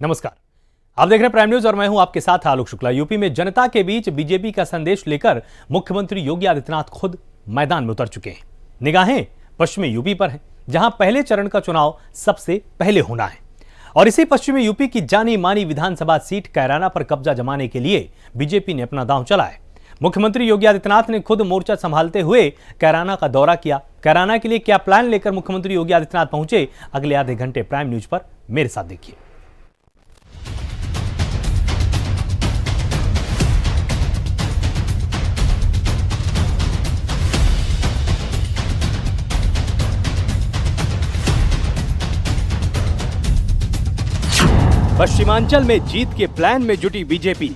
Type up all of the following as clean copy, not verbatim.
नमस्कार, आप देख रहे हैं प्राइम न्यूज और मैं हूं आपके साथ आलोक शुक्ला। यूपी में जनता के बीच बीजेपी का संदेश लेकर मुख्यमंत्री योगी आदित्यनाथ खुद मैदान में उतर चुके हैं। निगाहें पश्चिमी यूपी पर हैं, जहां पहले चरण का चुनाव सबसे पहले होना है और इसी पश्चिमी यूपी की जानी मानी विधानसभा सीट कैराना पर कब्जा जमाने के लिए बीजेपी ने अपना दांव चलाया। मुख्यमंत्री योगी आदित्यनाथ ने खुद मोर्चा संभालते हुए कैराना का दौरा किया। कैराना के लिए क्या प्लान लेकर मुख्यमंत्री योगी आदित्यनाथ पहुंचे, अगले आधे घंटे प्राइम न्यूज पर मेरे साथ देखिए। पश्चिमांचल में जीत के प्लान में जुटी बीजेपी।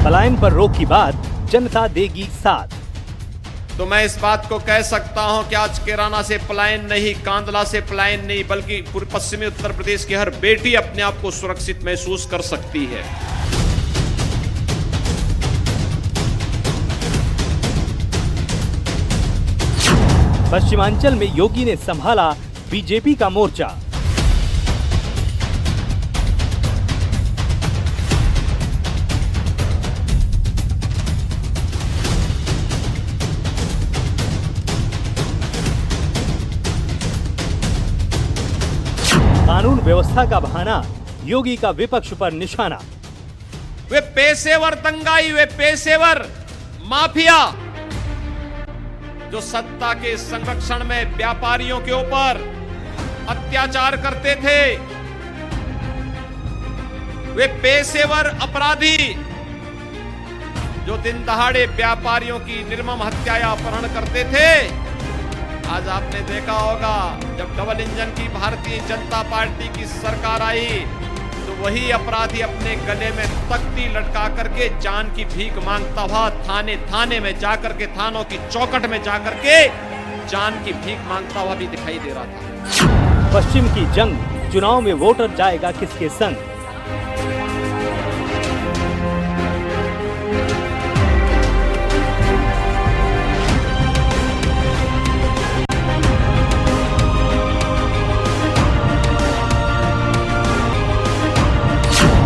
पलायन पर रोक की बात जनता देगी साथ। तो मैं इस बात को कह सकता हूं कि आज कैराना से पलायन नहीं, कांदला से पलायन नहीं, बल्कि पूर्व पश्चिमी उत्तर प्रदेश की हर बेटी अपने आप को सुरक्षित महसूस कर सकती है। पश्चिमांचल में योगी ने संभाला बीजेपी का मोर्चा। कानून व्यवस्था का बहाना, योगी का विपक्ष पर निशाना। वे पेशेवर दंगाई, वे पेशेवर माफिया जो सत्ता के संरक्षण में व्यापारियों के ऊपर अत्याचार करते थे, वे पेशेवर अपराधी जो दिन दहाड़े व्यापारियों की निर्मम हत्या या अपहरण करते थे। आज आपने देखा होगा जब डबल इंजन की भारतीय जनता पार्टी की सरकार आई तो वही अपराधी अपने गले में तख्ती लटका करके जान की भीख मांगता हुआ थाने थाने में जाकर के, थानों की चौखट में जाकर के जान की भीख मांगता हुआ भी दिखाई दे रहा था। पश्चिम की जंग, चुनाव में वोटर जाएगा किसके संग।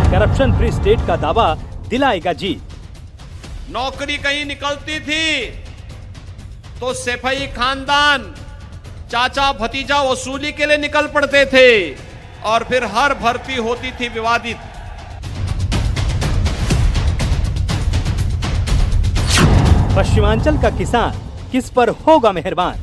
करप्शन फ्री स्टेट का दावा दिलाएगा जीत। नौकरी कहीं निकलती थी तो सैफई खानदान चाचा भतीजा वसूली के लिए निकल पड़ते थे और फिर हर भर्ती होती थी विवादित। पश्चिमांचल का किसान किस पर होगा मेहरबान।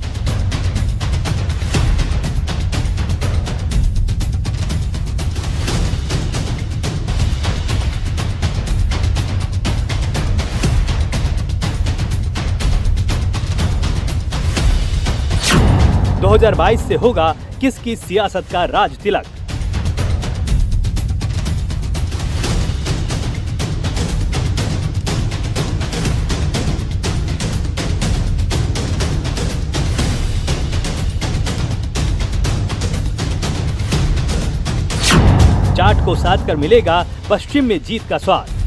दो 2022 से होगा किसकी सियासत का राज तिलक। चाट को साध कर मिलेगा पश्चिम में जीत का स्वाद।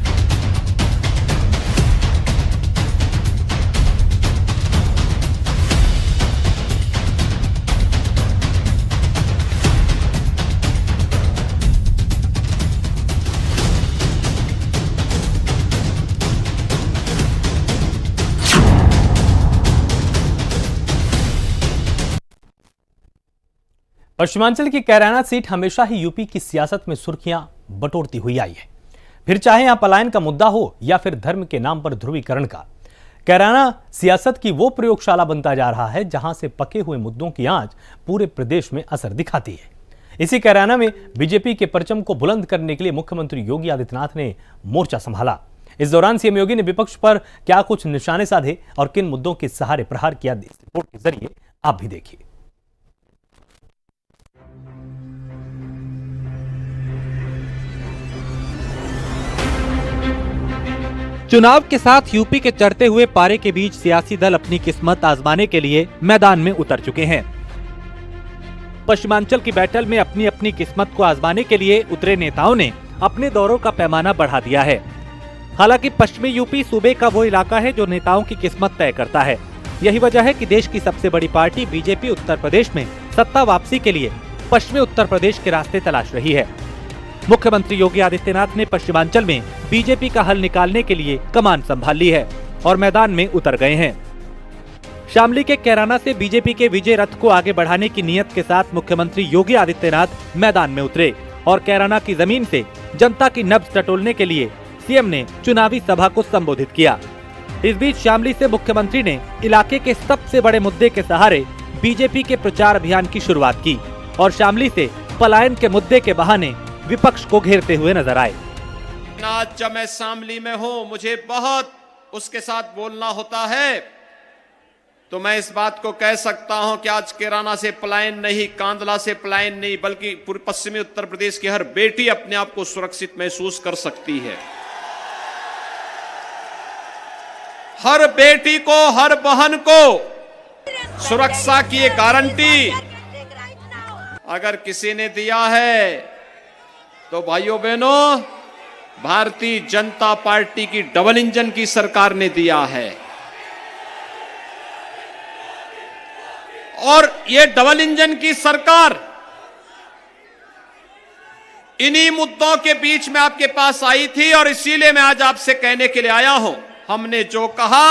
पश्चिमांचल की कैराना सीट हमेशा ही यूपी की सियासत में सुर्खियां बटोरती हुई आई है, फिर चाहे यहां पलायन का मुद्दा हो या फिर धर्म के नाम पर ध्रुवीकरण का। कैराना सियासत की वो प्रयोगशाला बनता जा रहा है जहां से पके हुए मुद्दों की आंच पूरे प्रदेश में असर दिखाती है। इसी कैराना में बीजेपी के परचम को बुलंद करने के लिए मुख्यमंत्री योगी आदित्यनाथ ने मोर्चा संभाला। इस दौरान सीएम योगी ने विपक्ष पर क्या कुछ निशाने साधे और किन मुद्दों के सहारे प्रहार किया, इस रिपोर्ट के जरिए आप भी देखिए। चुनाव के साथ यूपी के चढ़ते हुए पारे के बीच सियासी दल अपनी किस्मत आजमाने के लिए मैदान में उतर चुके हैं। पश्चिमांचल की बैटल में अपनी अपनी किस्मत को आजमाने के लिए उतरे नेताओं ने अपने दौरों का पैमाना बढ़ा दिया है। हालांकि पश्चिमी यूपी सूबे का वो इलाका है जो नेताओं की किस्मत तय करता है। यही वजह है कि देश की सबसे बड़ी पार्टी बीजेपी उत्तर प्रदेश में सत्ता वापसी के लिए पश्चिमी उत्तर प्रदेश के रास्ते तलाश रही है। मुख्यमंत्री योगी आदित्यनाथ ने पश्चिमांचल में बीजेपी का हल निकालने के लिए कमान संभाल ली है और मैदान में उतर गए हैं। शामली के कैराना से बीजेपी के विजय रथ को आगे बढ़ाने की नीयत के साथ मुख्यमंत्री योगी आदित्यनाथ मैदान में उतरे और कैराना की जमीन से जनता की नब्ज टटोलने के लिए सीएम ने चुनावी सभा को संबोधित किया। इस बीच शामली से मुख्यमंत्री ने इलाके के सबसे बड़े मुद्दे के सहारे बीजेपी के प्रचार अभियान की शुरुआत की और शामली से पलायन के मुद्दे के बहाने विपक्ष को घेरते हुए नजर आए। आज जब मैं शामली में हूं, मुझे बहुत उसके साथ बोलना होता है, तो मैं इस बात को कह सकता हूं कि आज कैराना से पलायन नहीं, कांदला से पलायन नहीं, बल्कि पूर्व पश्चिमी उत्तर प्रदेश की हर बेटी अपने आप को सुरक्षित महसूस कर सकती है। हर बेटी को, हर बहन को सुरक्षा की ये गारंटी अगर किसी ने दिया है तो भाइयों बहनों, भारतीय जनता पार्टी की डबल इंजन की सरकार ने दिया है। और ये डबल इंजन की सरकार इन्हीं मुद्दों के बीच में आपके पास आई थी और इसीलिए मैं आज आपसे कहने के लिए आया हूं, हमने जो कहा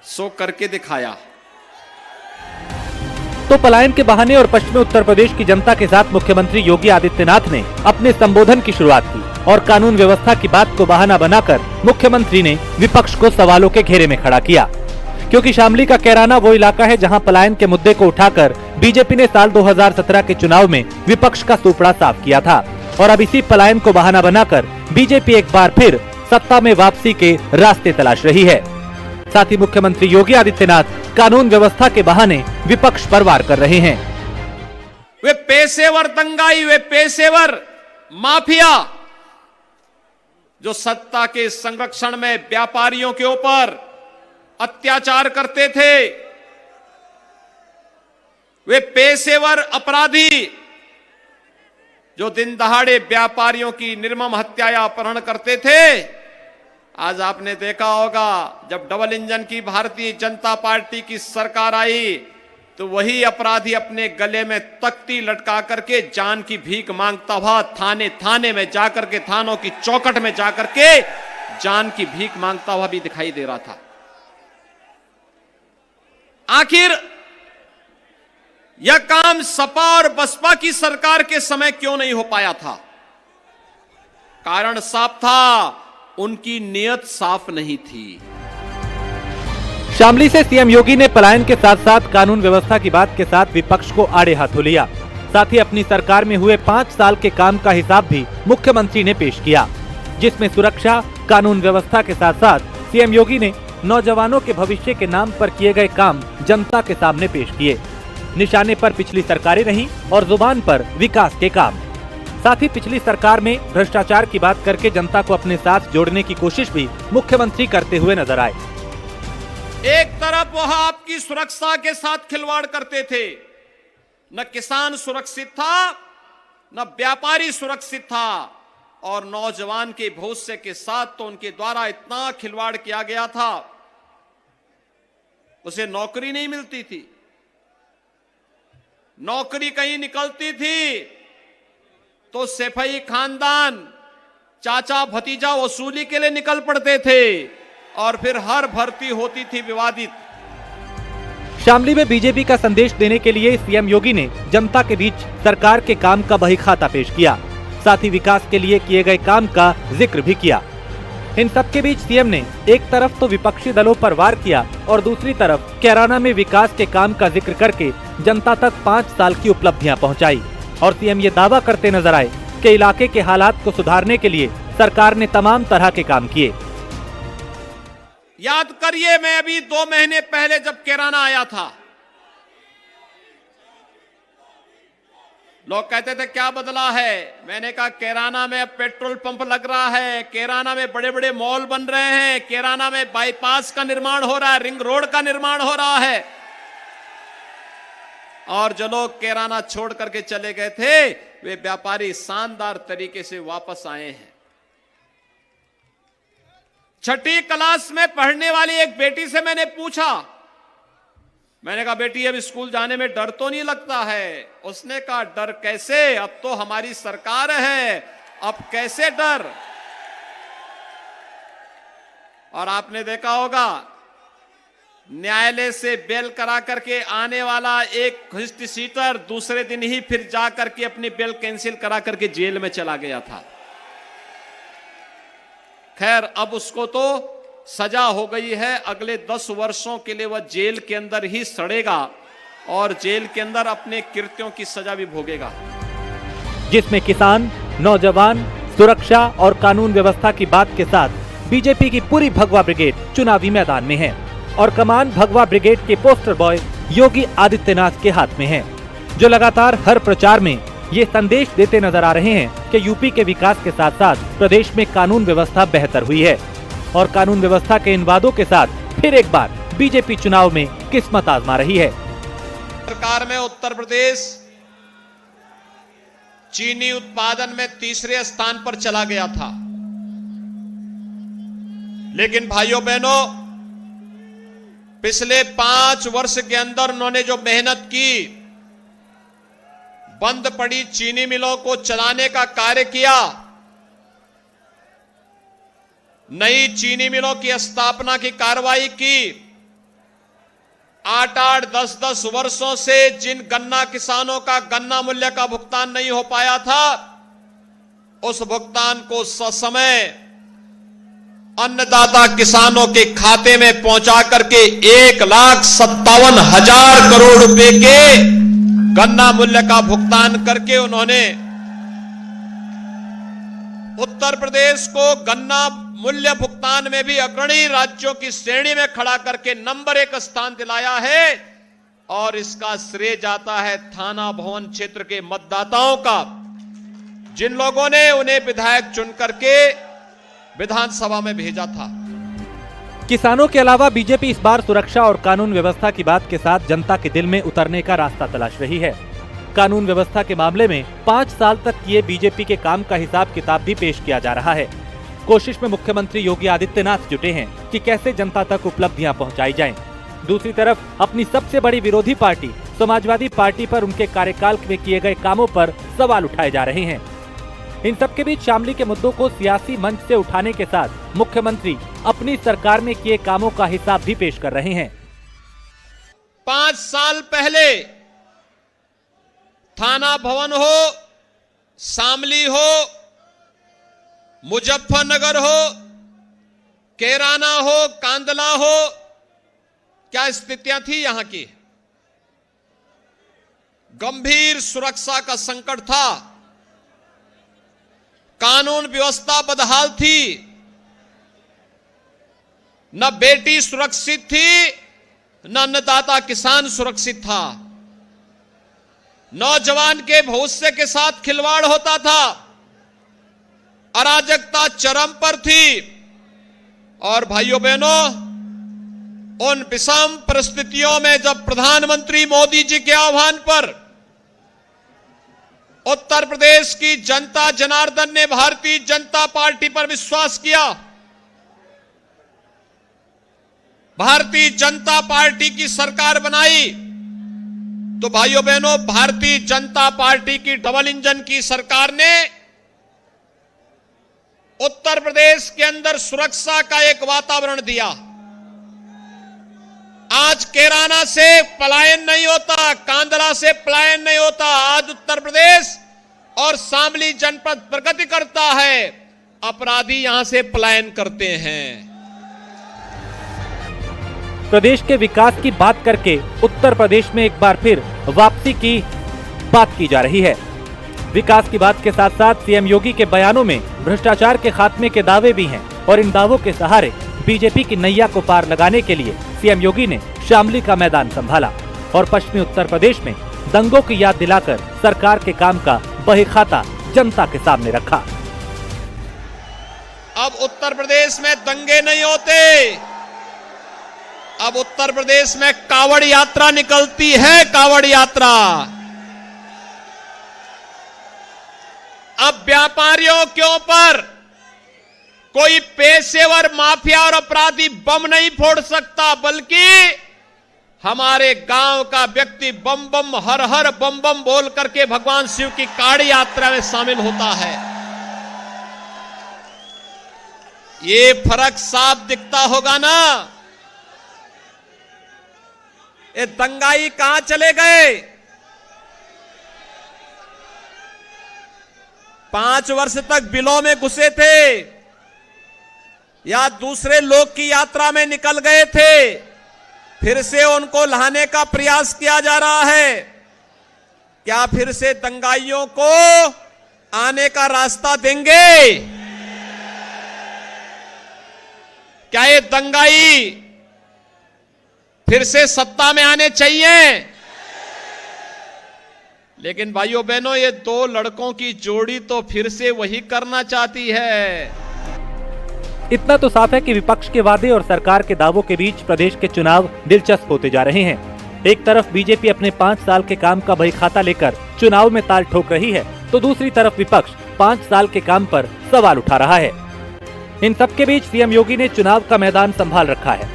सो करके दिखाया। तो पलायन के बहाने और पश्चिमी उत्तर प्रदेश की जनता के साथ मुख्यमंत्री योगी आदित्यनाथ ने अपने संबोधन की शुरुआत की और कानून व्यवस्था की बात को बहाना बनाकर मुख्यमंत्री ने विपक्ष को सवालों के घेरे में खड़ा किया। क्योंकि शामली का कैराना वो इलाका है जहां पलायन के मुद्दे को उठाकर बीजेपी ने साल 2017 के चुनाव में विपक्ष का सूपड़ा साफ किया था और अब इसी पलायन को बहाना बनाकर बीजेपी एक बार फिर सत्ता में वापसी के रास्ते तलाश रही है। साथ ही मुख्यमंत्री योगी आदित्यनाथ कानून व्यवस्था के बहाने विपक्ष पर वार कर रहे हैं। वे पेशेवर दंगाई, वे पेशेवर माफिया जो सत्ता के संरक्षण में व्यापारियों के ऊपर अत्याचार करते थे, वे पेशेवर अपराधी जो दिन दहाड़े व्यापारियों की निर्मम हत्या या अपहरण करते थे, आज आपने देखा होगा जब डबल इंजन की भारतीय जनता पार्टी की सरकार आई तो वही अपराधी अपने गले में तख्ती लटका करके जान की भीख मांगता हुआ थाने थाने में जाकर के, थानों की चौखट में जाकर के जान की भीख मांगता हुआ भी दिखाई दे रहा था। आखिर यह काम सपा और बसपा की सरकार के समय क्यों नहीं हो पाया था? कारण साफ था, उनकी नियत साफ नहीं थी। शामली से सीएम योगी ने पलायन के साथ साथ कानून व्यवस्था की बात के साथ विपक्ष को आड़े हाथों लिया। साथ ही अपनी सरकार में हुए 5 साल के काम का हिसाब भी मुख्यमंत्री ने पेश किया, जिसमें सुरक्षा, कानून व्यवस्था के साथ साथ सीएम योगी ने नौजवानों के भविष्य के नाम पर किए गए काम जनता के सामने पेश किए। निशाने पर पिछली सरकारें रहीं और जुबान पर विकास के काम। साथ ही पिछली सरकार में भ्रष्टाचार की बात करके जनता को अपने साथ जोड़ने की कोशिश भी मुख्यमंत्री करते हुए नजर आए। एक तरफ वह आपकी सुरक्षा के साथ खिलवाड़ करते थे, न किसान सुरक्षित था, न व्यापारी सुरक्षित था, और नौजवान के भविष्य के साथ तो उनके द्वारा इतना खिलवाड़ किया गया था, उसे नौकरी नहीं मिलती थी। नौकरी कहीं निकलती थी तो सैफई खानदान, चाचा भतीजा वसूली के लिए निकल पड़ते थे और फिर हर भर्ती होती थी विवादित। शामली में बीजेपी का संदेश देने के लिए सीएम योगी ने जनता के बीच सरकार के काम का बही खाता पेश किया। साथ ही विकास के लिए किए गए काम का जिक्र भी किया। इन सबके बीच सीएम ने एक तरफ तो विपक्षी दलों पर वार किया और दूसरी तरफ कैराना में विकास के काम का जिक्र करके जनता तक 5 साल की उपलब्धियां पहुंचाई। और सीएम ये दावा करते नजर आए कि इलाके के हालात को सुधारने के लिए सरकार ने तमाम तरह के काम किए। याद करिए, मैं अभी 2 महीने पहले जब कैराना आया था, लोग कहते थे क्या बदला है। मैंने कहा कैराना में अब पेट्रोल पंप लग रहा है, कैराना में बड़े बड़े मॉल बन रहे हैं, कैराना में बाईपास का निर्माण हो रहा है, रिंग रोड का निर्माण हो रहा है। और जो लोग कैराना छोड़ करके चले गए थे, वे व्यापारी शानदार तरीके से वापस आए हैं। छठी क्लास में पढ़ने वाली एक बेटी से मैंने पूछा, मैंने कहा बेटी अब स्कूल जाने में डर तो नहीं लगता है? उसने कहा डर कैसे, अब तो हमारी सरकार है, अब कैसे डर। और आपने देखा होगा न्यायालय से बेल करा करके आने वाला एक हिस्ट्री सीटर दूसरे दिन ही फिर जा करके अपनी बेल कैंसिल करा करके जेल में चला गया था। खैर अब उसको तो सजा हो गई है, अगले 10 वर्षों के लिए वह जेल के अंदर ही सड़ेगा और जेल के अंदर अपने कृत्यों की सजा भी भोगेगा। जिसमें किसान, नौजवान, सुरक्षा और कानून व्यवस्था की बात के साथ बीजेपी की पूरी भगवा ब्रिगेड चुनावी मैदान में है और कमान भगवा ब्रिगेड के पोस्टर बॉय योगी आदित्यनाथ के हाथ में है, जो लगातार हर प्रचार में ये संदेश देते नजर आ रहे हैं कि यूपी के विकास के साथ साथ प्रदेश में कानून व्यवस्था बेहतर हुई है और कानून व्यवस्था के इन वादों के साथ फिर एक बार बीजेपी चुनाव में किस्मत आजमा रही है। सरकार में उत्तर प्रदेश चीनी उत्पादन में तीसरे स्थान पर चला गया था, लेकिन भाइयों बहनों पिछले 5 वर्ष के अंदर उन्होंने जो मेहनत की, बंद पड़ी चीनी मिलों को चलाने का कार्य किया, नई चीनी मिलों की स्थापना की कार्रवाई की, 8-8, 10-10 वर्षों से जिन गन्ना किसानों का गन्ना मूल्य का भुगतान नहीं हो पाया था, उस भुगतान को ससमय अन्नदाता किसानों के खाते में पहुंचा करके 1,57,000 करोड़ रुपए के गन्ना मूल्य का भुगतान करके उन्होंने उत्तर प्रदेश को गन्ना मूल्य भुगतान में भी अग्रणी राज्यों की श्रेणी में खड़ा करके नंबर 1 स्थान दिलाया है। और इसका श्रेय जाता है थाना भवन क्षेत्र के मतदाताओं का, जिन लोगों ने उन्हें विधायक चुन करके विधानसभा में भेजा था। किसानों के अलावा बीजेपी इस बार सुरक्षा और कानून व्यवस्था की बात के साथ जनता के दिल में उतरने का रास्ता तलाश रही है। कानून व्यवस्था के मामले में 5 साल तक किए बीजेपी के काम का हिसाब किताब भी पेश किया जा रहा है। कोशिश में मुख्यमंत्री योगी आदित्यनाथ जुटे हैं कि कैसे जनता तक उपलब्धियां पहुंचाई जाएं। दूसरी तरफ अपनी सबसे बड़ी विरोधी पार्टी समाजवादी पार्टी पर उनके कार्यकाल में किए गए कामों पर सवाल उठाए जा रहे हैं। इन सबके बीच शामली के मुद्दों को सियासी मंच से उठाने के साथ मुख्यमंत्री अपनी सरकार में किए कामों का हिसाब भी पेश कर रहे हैं। 5 साल पहले थाना भवन हो, शामली हो, मुजफ्फरनगर हो, कैराना हो, कांदला हो, क्या स्थितियां थी यहां की? गंभीर सुरक्षा का संकट था, कानून व्यवस्था बदहाल थी, न बेटी सुरक्षित थी, न अन्नदाता किसान सुरक्षित था, नौजवान के भविष्य के साथ खिलवाड़ होता था, अराजकता चरम पर थी। और भाइयों बहनों, उन विषम परिस्थितियों में जब प्रधानमंत्री मोदी जी के आह्वान पर उत्तर प्रदेश की जनता जनार्दन ने भारतीय जनता पार्टी पर विश्वास किया, भारतीय जनता पार्टी की सरकार बनाई, तो भाइयों बहनों भारतीय जनता पार्टी की डबल इंजन की सरकार ने उत्तर प्रदेश के अंदर सुरक्षा का एक वातावरण दिया। आज कैराना से पलायन नहीं होता, कांदला से पलायन नहीं होता, आज उत्तर प्रदेश और शामली जनपद प्रगति करता है, अपराधी यहां से पलायन करते हैं। प्रदेश के विकास की बात करके उत्तर प्रदेश में एक बार फिर वापसी की बात की जा रही है। विकास की बात के साथ साथ सीएम योगी के बयानों में भ्रष्टाचार के खात्मे के दावे भी हैं और इन दावों के सहारे बीजेपी की नैया को पार लगाने के लिए सीएम योगी ने शामली का मैदान संभाला और पश्चिमी उत्तर प्रदेश में दंगों की याद दिलाकर सरकार के काम का बहीखाता जनता के सामने रखा। अब उत्तर प्रदेश में दंगे नहीं होते, अब उत्तर प्रदेश में कावड़ यात्रा निकलती है, कावड़ यात्रा। अब व्यापारियों के ऊपर कोई पेशेवर माफिया और अपराधी बम नहीं फोड़ सकता, बल्कि हमारे गांव का व्यक्ति बम बम हर हर बम बम बोल करके भगवान शिव की कावड़ यात्रा में शामिल होता है। ये फर्क साफ दिखता होगा ना। ये दंगाई कहां चले गए? 5 वर्ष तक बिलों में घुसे थे या दूसरे लोग की यात्रा में निकल गए थे, फिर से उनको लाने का प्रयास किया जा रहा है। क्या फिर से दंगाइयों को आने का रास्ता देंगे? क्या ये दंगाई फिर से सत्ता में आने चाहिए? लेकिन भाइयों बहनों, ये 2 लड़कों की जोड़ी तो फिर से वही करना चाहती है। इतना तो साफ है कि विपक्ष के वादे और सरकार के दावों के बीच प्रदेश के चुनाव दिलचस्प होते जा रहे हैं। एक तरफ बीजेपी अपने 5 साल के काम का बही खाता लेकर चुनाव में ताल ठोक रही है, तो दूसरी तरफ विपक्ष 5 साल के काम पर सवाल उठा रहा है। इन सबके बीच सीएम योगी ने चुनाव का मैदान संभाल रखा है।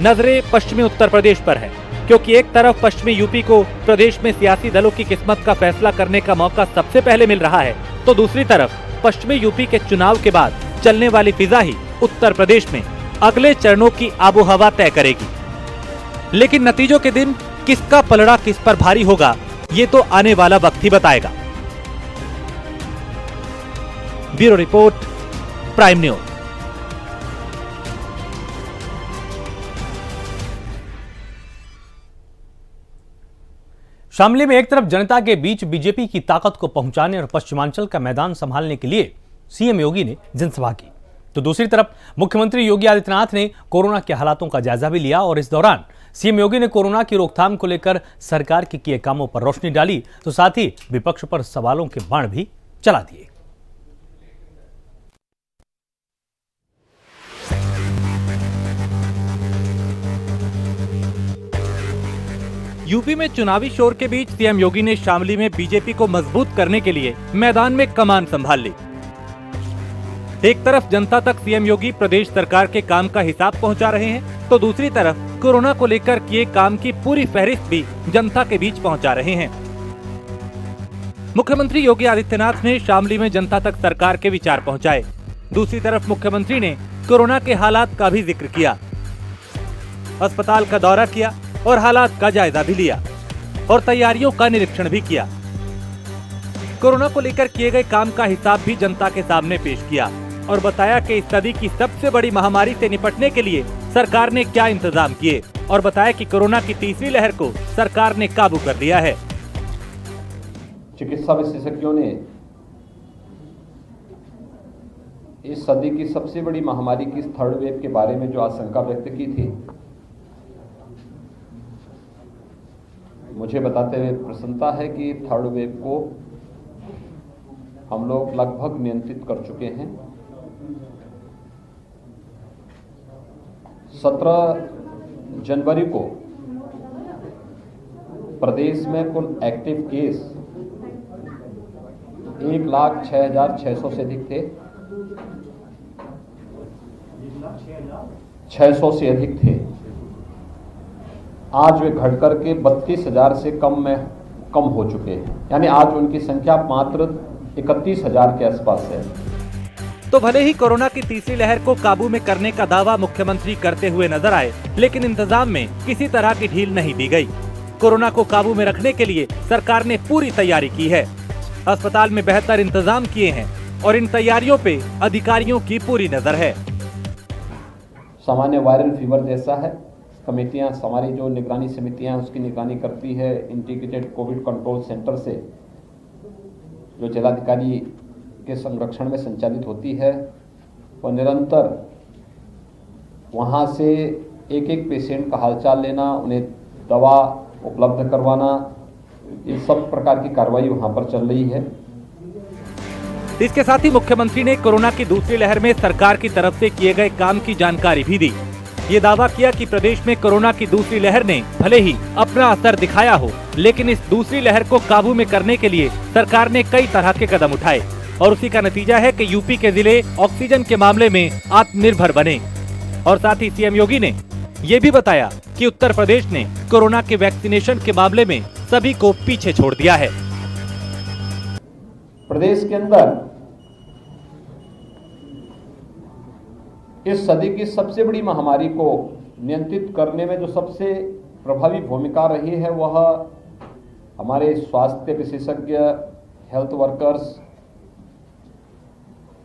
नजरें पश्चिमी उत्तर प्रदेश पर है, क्योंकि एक तरफ पश्चिमी यूपी को प्रदेश में सियासी दलों की किस्मत का फैसला करने का मौका सबसे पहले मिल रहा है, तो दूसरी तरफ पश्चिमी यूपी के चुनाव के बाद चलने वाली फिजा ही उत्तर प्रदेश में अगले चरणों की आबोहवा तय करेगी। लेकिन नतीजों के दिन किसका पलड़ा किस पर भारी होगा, ये तो आने वाला वक्त ही बताएगा। Bureau report, prime news. Shamli में एक तरफ जनता के बीच बीजेपी की ताकत को पहुंचाने और पश्चिमांचल का मैदान संभालने के लिए सीएम योगी ने जनसभा की, तो दूसरी तरफ मुख्यमंत्री योगी आदित्यनाथ ने कोरोना के हालातों का जायजा भी लिया और इस दौरान सीएम योगी ने कोरोना की रोकथाम को लेकर सरकार के किए कामों पर रोशनी डाली, तो साथ ही विपक्ष पर सवालों के बाण भी चला दिए। यूपी में चुनावी शोर के बीच सीएम योगी ने शामली में बीजेपी को मजबूत करने के लिए मैदान में कमान संभाल ली। एक तरफ जनता तक सीएम योगी प्रदेश सरकार के काम का हिसाब पहुंचा रहे हैं, तो दूसरी तरफ कोरोना को लेकर किए काम की पूरी फहरिस्त भी जनता के बीच पहुंचा रहे हैं। मुख्यमंत्री योगी आदित्यनाथ ने शामली में जनता तक सरकार के विचार पहुंचाए। दूसरी तरफ मुख्यमंत्री ने कोरोना के हालात का भी जिक्र किया, अस्पताल का दौरा किया और हालात का जायजा भी लिया और तैयारियों का निरीक्षण भी किया। कोरोना को लेकर किए गए काम का हिसाब भी जनता के सामने पेश किया और बताया कि इस सदी की सबसे बड़ी महामारी से निपटने के लिए सरकार ने क्या इंतजाम किए, और बताया कि कोरोना की तीसरी लहर को सरकार ने काबू कर लिया है। चिकित्सा विशेषज्ञों ने इस सदी की सबसे बड़ी महामारी की 3rd वेव के बारे में जो आशंका व्यक्त की थी, मुझे बताते हुए प्रसन्नता है कि 3rd वेव को हम लोग लगभग नियंत्रित कर चुके हैं। 17 जनवरी को प्रदेश में कुल एक्टिव केस 1,06,600 से अधिक थे, 600 से अधिक थे। आज वे घट करके 32,000 से कम हो चुके हैं, यानी आज उनकी संख्या मात्र 31,000 के आसपास है। तो भले ही कोरोना की तीसरी लहर को काबू में करने का दावा मुख्यमंत्री करते हुए नजर आए, लेकिन इंतजाम में किसी तरह की ढील नहीं दी गई। कोरोना को काबू में रखने के लिए सरकार ने पूरी तैयारी की है। अस्पताल में बेहतर इंतजाम किए हैं और इन तैयारियों पे अधिकारियों की पूरी नजर है। सामान्य वायरल फीवर जैसा है, कमेटियां, हमारी जो निगरानी समितियां उसकी निगरानी करती है। इंटीग्रेटेड कोविड कंट्रोल सेंटर से जो जिलाधिकारी के संरक्षण में संचालित होती है, वो निरंतर वहां से एक पेशेंट का हालचाल लेना, उन्हें दवा उपलब्ध करवाना, ये सब प्रकार की कार्रवाई वहां पर चल रही है। इसके साथ ही मुख्यमंत्री ने कोरोना की दूसरी लहर में सरकार की तरफ से किए गए काम की जानकारी भी दी। ये दावा किया कि प्रदेश में कोरोना की दूसरी लहर ने भले ही अपना असर दिखाया हो, लेकिन इस दूसरी लहर को काबू में करने के लिए सरकार ने कई तरह के कदम उठाए और उसी का नतीजा है कि यूपी के जिले ऑक्सीजन के मामले में आत्मनिर्भर बने। और साथ ही सीएम योगी ने ये भी बताया कि उत्तर प्रदेश ने कोरोना के वैक्सीनेशन के मामले में सभी को पीछे छोड़ दिया है। प्रदेश के अंदर इस सदी की सबसे बड़ी महामारी को नियंत्रित करने में जो सबसे प्रभावी भूमिका रही है वह हमारे स्वास्थ्य विशेषज्ञ, हेल्थ वर्कर्स,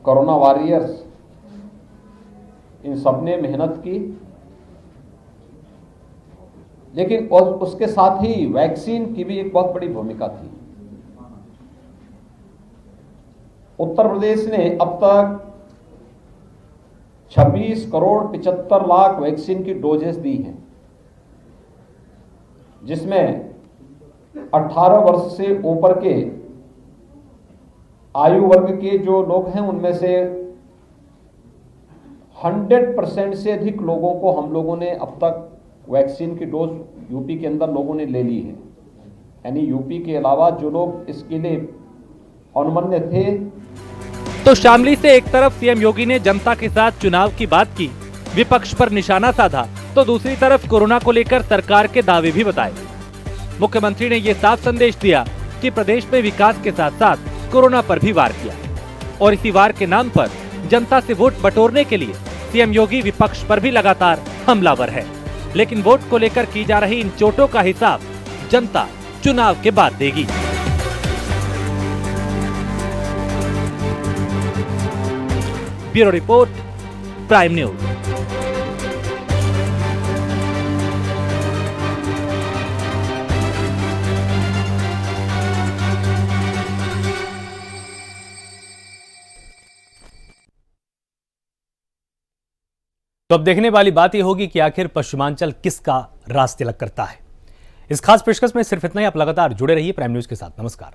कोरोना वॉरियर्स, इन सब ने मेहनत की। लेकिन उसके साथ ही वैक्सीन की भी एक बहुत बड़ी भूमिका थी। उत्तर प्रदेश ने अब तक 26 करोड़ 75 लाख वैक्सीन की डोजेस दी हैं, जिसमें 18 वर्ष से ऊपर के आयु वर्ग के जो लोग हैं उनमें से 100% से अधिक लोगों को हम लोगों ने अब तक वैक्सीन की डोज यूपी के अंदर लोगों ने ले ली है। यानी यूपी के अलावा जो लोग इसके लिए अनुमन्य थे। तो शामली से एक तरफ सीएम योगी ने जनता के साथ चुनाव की बात की, विपक्ष पर निशाना साधा, तो दूसरी तरफ कोरोना को लेकर सरकार के दावे भी बताए। मुख्यमंत्री ने ये साफ संदेश दिया कि प्रदेश में विकास के साथ साथ कोरोना पर भी वार किया और इसी वार के नाम पर जनता से वोट बटोरने के लिए सीएम योगी विपक्ष पर भी लगातार हमलावर है। लेकिन वोट को लेकर की जा रही इन चोटों का हिसाब जनता चुनाव के बाद देगी। Bureau report, prime news. तो अब देखने वाली बात यह होगी कि आखिर पश्चिमांचल किसका राज तिलक करता है। इस खास पेशकश में सिर्फ इतना ही। आप लगातार जुड़े रहिए प्राइम न्यूज के साथ। नमस्कार।